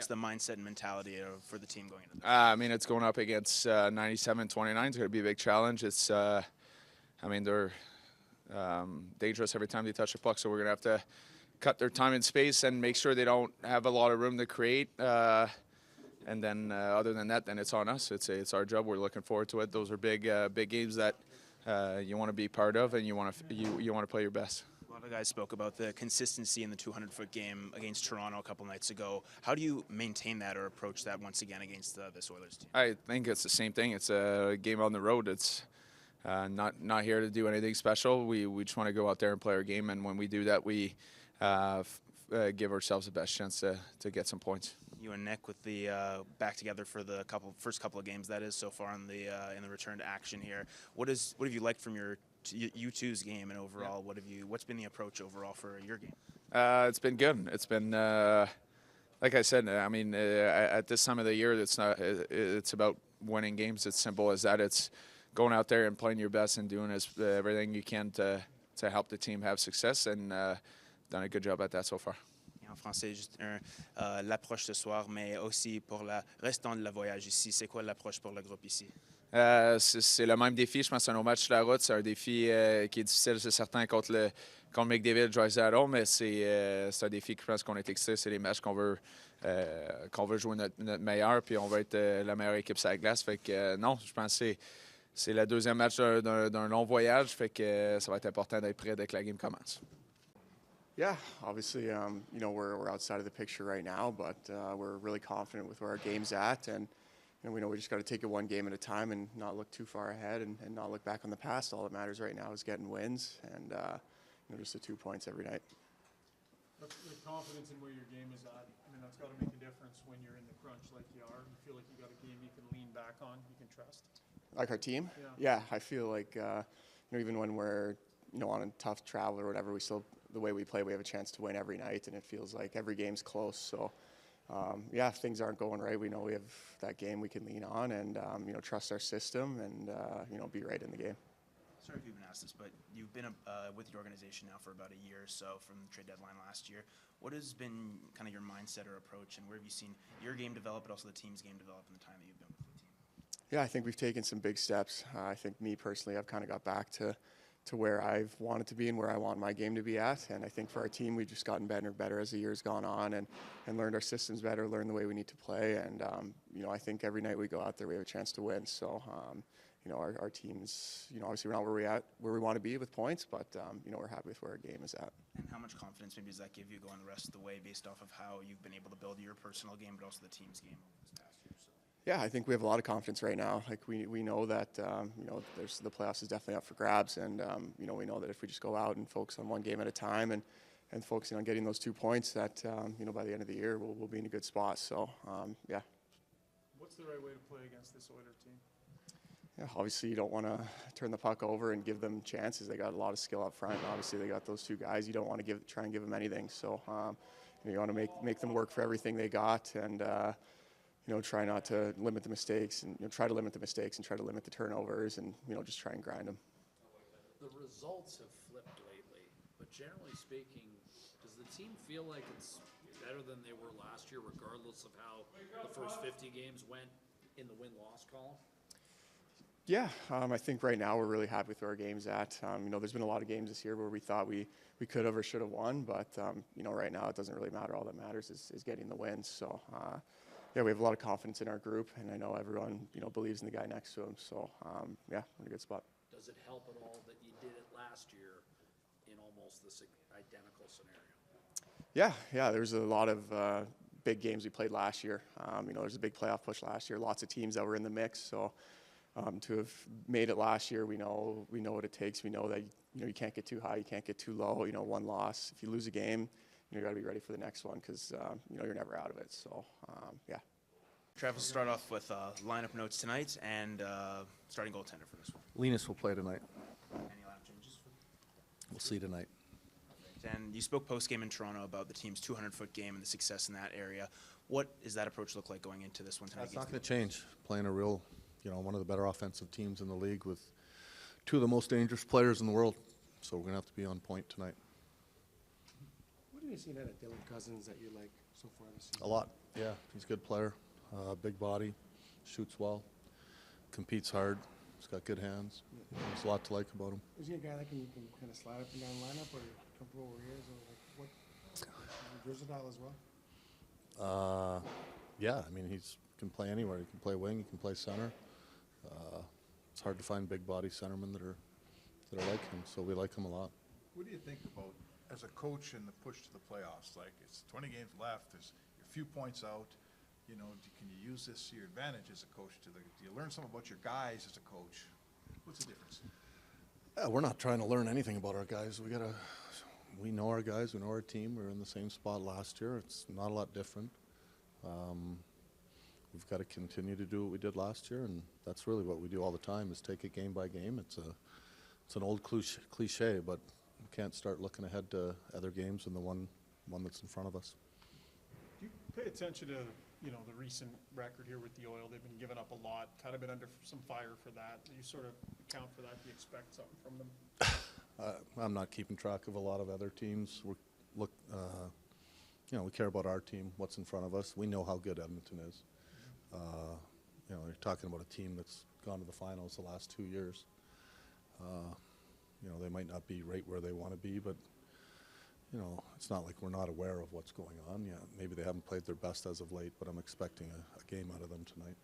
What's the mindset and mentality for the team going into this? I mean, it's going up against 97-29. It's going to be a big challenge. It's, I mean, they're dangerous every time they touch the puck, so we're going to have to cut their time and space and make sure they don't have a lot of room to create. And then other than that, then it's on us. It's our job. We're looking forward to it. Those are big games that you want to be part of, and you want to play your best. A lot of guys spoke about the consistency in the 200-foot game against Toronto a couple nights ago. How do you maintain that or approach that once again against this Oilers team? I think it's the same thing. It's a game on the road. It's not here to do anything special. We just want to go out there and play our game, and when we do that, we give ourselves the best chance to get some points. You and Nick with the back together for the first couple of games that is so far in the return to action here. What have you liked from you two's game, and overall what's been the approach overall for your game? It's been good. It's been like I said. I mean, at this time of the year, it's about winning games. It's simple as that. It's going out there and playing your best and doing everything you can to help the team have success, and done a good job at that so far. En français, juste l'approche ce soir, mais aussi pour le restant de la voyage ici. C'est quoi l'approche pour le groupe ici? C'est le même défi. Je pense que nos matchs sur la route, c'est un défi qui est difficile, c'est certain, contre McDavid, Draisaitl, mais c'est un défi que je pense qu'on est excité. C'est des matchs qu'on veut jouer notre meilleur, puis on veut être la meilleure équipe sur la glace. Fait que non, je pense que c'est le deuxième match d'un long voyage, fait que ça va être important d'être prêt dès que la game commence. Yeah, obviously, you know, we're outside of the picture right now, but we're really confident with where our game's at, and we know we just got to take it one game at a time and not look too far ahead and not look back on the past. All that matters right now is getting wins and you know, just the 2 points every night. The confidence in where your game is at, I mean, that's got to make a difference when you're in the crunch like you are. You feel like you got a game you can lean back on, you can trust. Like our team? Yeah, I feel like you know, even when we're on a tough travel or whatever, we still, the way we play, we have a chance to win every night, and it feels like every game's close. So, yeah, if things aren't going right, we know we have that game we can lean on and, you know, trust our system and, you know, be right in the game. Sorry if you've been asked this, but you've been with the organization now for about a year or so from the trade deadline last year. What has been kind of your mindset or approach, and where have you seen your game develop, but also the team's game develop in the time that you've been with the team? Yeah, I think we've taken some big steps. I think me personally, I've kind of got back to where I've wanted to be and where I want my game to be at. And I think for our team, we've just gotten better and better as the year's gone on and learned our systems better, learned the way we need to play. And, you know, I think every night we go out there, we have a chance to win. So, you know, our team's, you know, obviously we're not where we want to be with points, but, you know, we're happy with where our game is at. And how much confidence maybe does that give you going the rest of the way based off of how you've been able to build your personal game, but also the team's game this past year? So. Yeah, I think we have a lot of confidence right now. Like we know that you know, the playoffs is definitely up for grabs, and you know, we know that if we just go out and focus on one game at a time and focusing on getting those 2 points, that you know, by the end of the year we'll be in a good spot. So yeah. What's the right way to play against this Oilers team? Yeah, obviously you don't want to turn the puck over and give them chances. They got a lot of skill up front. Obviously they got those 2 guys. You don't want to try and give them anything. So you know, you want to make them work for everything they got, and you know, try not to limit the mistakes, and you know, try to limit the mistakes and try to limit the turnovers, and you know, just try and grind them. The results have flipped lately, but generally speaking, does the team feel like it's better than they were last year, regardless of how the first 50 games went in the win-loss column? Yeah, I think right now we're really happy with where our game's at. You know, there's been a lot of games this year where we thought we could have or should have won, but you know, right now it doesn't really matter. All that matters is getting the wins. So. Yeah, we have a lot of confidence in our group, and I know everyone, you know, believes in the guy next to him. So, yeah, we're in a good spot. Does it help at all that you did it last year in almost this identical scenario? Yeah, there's a lot of big games we played last year. You know, there's a big playoff push last year. Lots of teams that were in the mix. So, to have made it last year, we know what it takes. We know that, you know, you can't get too high, you can't get too low. You know, one loss, if you lose a game, you got to be ready for the next one because you know, you're never out of it. So yeah. Travis, will start off with lineup notes tonight and starting goaltender for this one. Linus will play tonight. Any lineup changes? We'll see tonight. And you spoke post-game in Toronto about the team's 200-foot game and the success in that area. What does that approach look like going into this one tonight? That's not going to change. Playing a real, you know, one of the better offensive teams in the league with 2 of the most dangerous players in the world. So we're going to have to be on point tonight. What have you seen out of Dylan Cozens that you like so far this season? A lot, yeah. He's a good player, big body, shoots well, competes hard. He's got good hands. There's a lot to like about him. Is he a guy that can kind of slide up and down the lineup, or comfortable where he is, or like what? Is he versatile as well? Yeah, I mean, can play anywhere. He can play wing, he can play center. It's hard to find big body centermen that are like him, so we like him a lot. What do you think about, as a coach, in the push to the playoffs? Like, it's 20 games left, there's a few points out, you know, can you use this to your advantage as a coach? Do you learn something about your guys as a coach? What's the difference? Yeah, we're not trying to learn anything about our guys. We know our guys, we know our team. We were in the same spot last year. It's not a lot different. We've got to continue to do what we did last year, and that's really what we do all the time, is take it game by game. It's an old cliche, but we can't start looking ahead to other games than the one that's in front of us. Do you pay attention to, the recent record here with the Oil? They've been giving up a lot, kind of been under some fire for that. Do you sort of account for that? Do you expect something from them? I'm not keeping track of a lot of other teams. We care about our team, what's in front of us. We know how good Edmonton is. You're talking about a team that's gone to the finals the last 2 years. They might not be right where they want to be, but it's not like we're not aware of what's going on. Yeah, maybe they haven't played their best as of late, but I'm expecting a game out of them tonight.